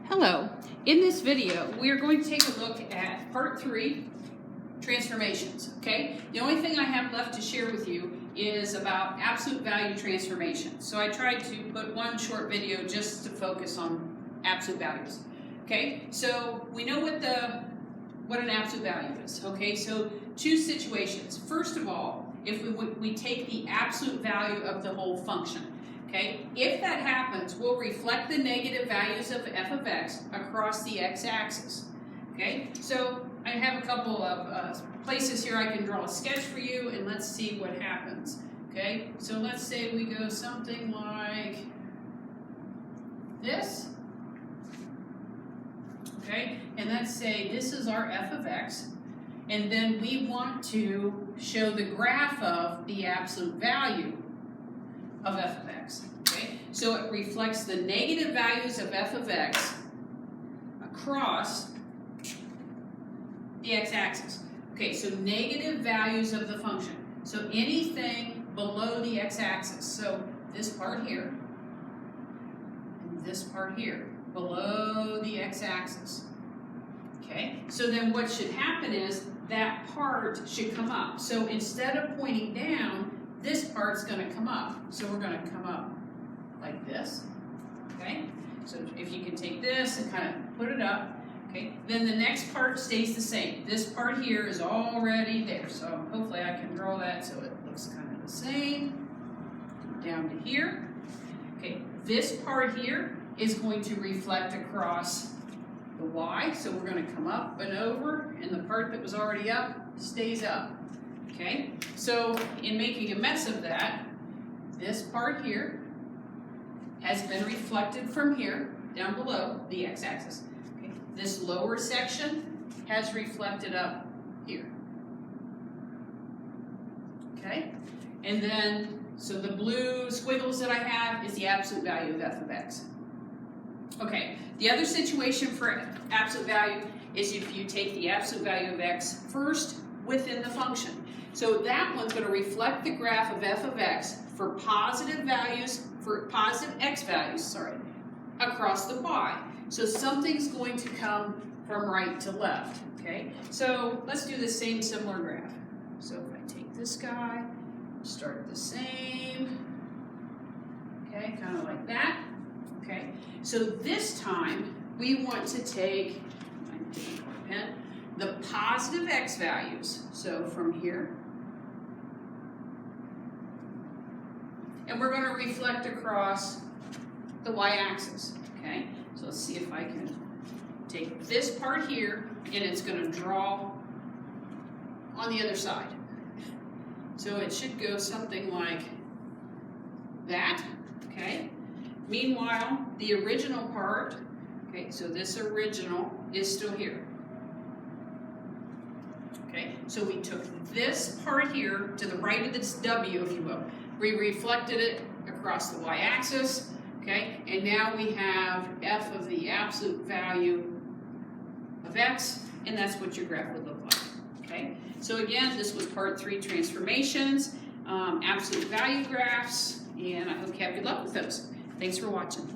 Hello. In this video, we are going to take a look at part 3, transformations, okay? The only thing I have left to share with you is about absolute value transformations. So I tried to put one short video just to focus on absolute values, okay? So we know what an absolute value is, okay? So two situations. First of all, if we take the absolute value of the whole function, okay? If that happens, we'll reflect the negative values of f of x across the x-axis, okay? So I have a couple of places here I can draw a sketch for you, and let's see what happens, okay? So let's say we go something like this, okay? And let's say this is our f of x, and then we want to show the graph of the absolute value of f of x, okay? So it reflects the negative values of f of x across the x-axis. Okay, so negative values of the function. So anything below the x-axis. So this part here, and this part here, below the x-axis. Okay, so then what should happen is that part should come up. So instead of pointing down, this part's going to come up. So we're going to come up like this, okay? So if you can take this and kind of put it up, okay? Then the next part stays the same. This part here is already there. So hopefully I can draw that so it looks kind of the same. Down to here. Okay, this part here is going to reflect across the y. So we're going to come up and over, and the part that was already up stays up. Okay, so in making a mess of that, this part here has been reflected from here, down below the x-axis. Okay. This lower section has reflected up here. Okay, and then, so the blue squiggles that I have is the absolute value of f of x. Okay, the other situation for absolute value is if you take the absolute value of x first within the function. So that one's going to reflect the graph of f of x for positive values, for positive x values, across the y. So something's going to come from right to left, okay? So let's do the same similar graph. So if I take this guy, start the same, okay, kind of like that, okay? So this time, we want to take, the positive x values, so from here, and we're going to reflect across the y-axis, okay? So let's see if I can take this part here, and it's going to draw on the other side. So it should go something like that, okay? Meanwhile, the original part, okay, so this original is still here. Okay, so we took this part here to the right of this W, if you will. We reflected it across the y-axis, okay, and now we have f of the absolute value of x, and that's what your graph would look like, okay? So again, this was part 3, transformations, absolute value graphs, and I hope you have good luck with those. Thanks for watching.